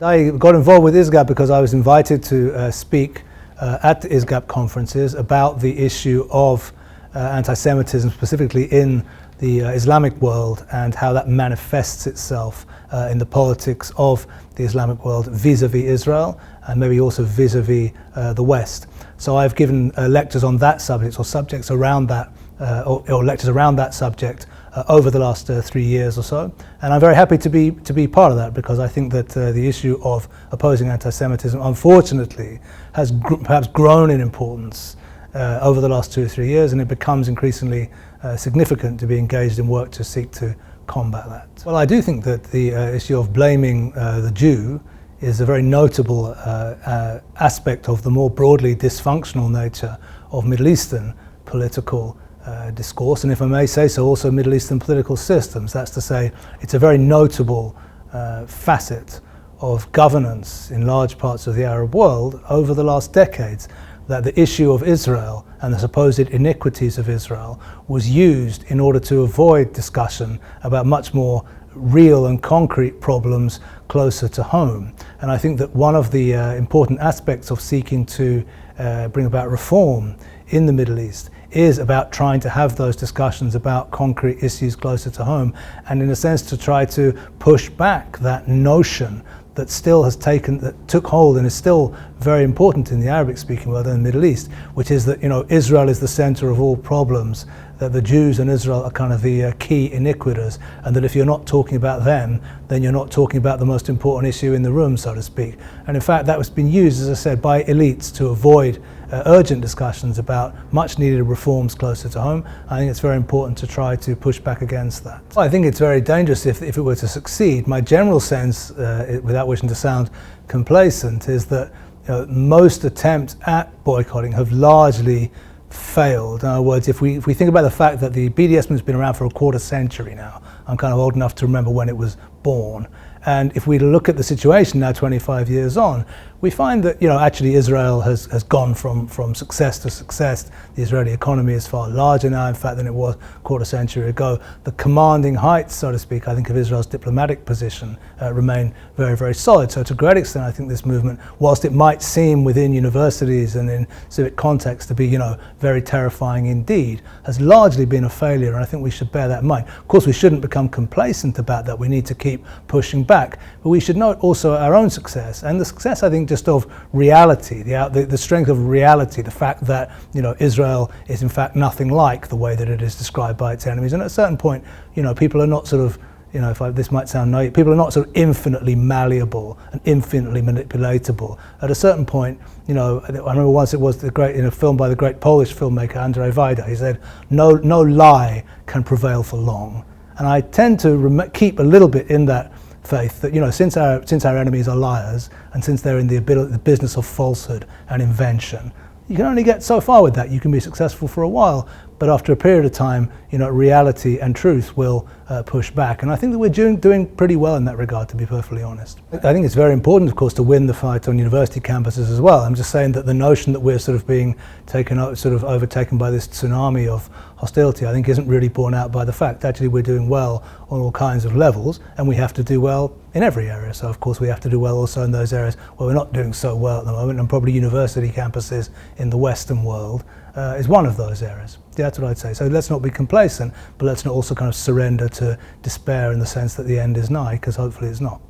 I got involved with ISGAP because I was invited to speak at the ISGAP conferences about the issue of anti-Semitism, specifically in the Islamic world, and how that manifests itself in the politics of the Islamic world vis-a-vis Israel, and maybe also vis-a-vis the West. So I've given lectures on that subject, or subjects around that, or lectures around that subject over the last 3 years or so, and I'm very happy to be part of that, because I think that the issue of opposing anti-Semitism, unfortunately, has perhaps grown in importance over the last 2 or 3 years, and it becomes increasingly significant to be engaged in work to seek to combat that. Well, I do think that the issue of blaming the Jew is a very notable aspect of the more broadly dysfunctional nature of Middle Eastern political discourse, and if I may say so, also Middle Eastern political systems. That's to say, it's a very notable facet of governance in large parts of the Arab world over the last decades, that the issue of Israel and the supposed iniquities of Israel was used in order to avoid discussion about much more real and concrete problems closer to home. And I think that one of the important aspects of seeking to bring about reform in the Middle East is about trying to have those discussions about concrete issues closer to home, and in a sense to try to push back that notion that still has took hold and is still very important in the Arabic-speaking world and the Middle East, which is that, Israel is the center of all problems, that the Jews and Israel are kind of the key iniquitors, and that if you're not talking about them, then you're not talking about the most important issue in the room, so to speak. And in fact, that was being used, as I said, by elites to avoid urgent discussions about much needed reforms closer to home. I think it's very important to try to push back against that. Well, I think it's very dangerous if it were to succeed. My general sense, without wishing to sound complacent, is that most attempts at boycotting have largely failed. In other words, if we think about the fact that the BDS movement's been around for a quarter century now, I'm kind of old enough to remember when it was born, and if we look at the situation now 25 years on, we find that actually Israel has gone from success to success. The Israeli economy is far larger now, in fact, than it was a quarter century ago. The commanding heights, so to speak, I think, of Israel's diplomatic position remain very, very solid. So to a great extent, I think this movement, whilst it might seem within universities and in civic context to be very terrifying indeed, has largely been a failure, and I think we should bear that in mind. Of course, we shouldn't become complacent about that. We need to keep pushing back, but we should note also our own success, and the success, I think, just of reality, the strength of reality, the fact that Israel is in fact nothing like the way that it is described by its enemies. And at a certain point, people are not sort of, this might sound naive, people are not sort of infinitely malleable and infinitely manipulatable. At a certain point, I remember once it was in a film by the great Polish filmmaker Andrzej Wajda, he said, no lie can prevail for long. And I tend to keep a little bit in that faith that since our enemies are liars, and since they're in the business of falsehood and invention, you can only get so far with that. You can be successful for a while, but after a period of time, reality and truth will push back. And I think that we're doing pretty well in that regard, to be perfectly honest. I think it's very important, of course, to win the fight on university campuses as well. I'm just saying that the notion that we're sort of being overtaken by this tsunami of hostility, I think, isn't really borne out by the fact. Actually, we're doing well on all kinds of levels, and we have to do well in every area. So, of course, we have to do well also in those areas where we're not doing so well at the moment, and probably university campuses in the Western world is one of those areas. Yeah, that's what I'd say. So let's not be complacent, but let's not also kind of surrender to despair in the sense that the end is nigh, because hopefully it's not.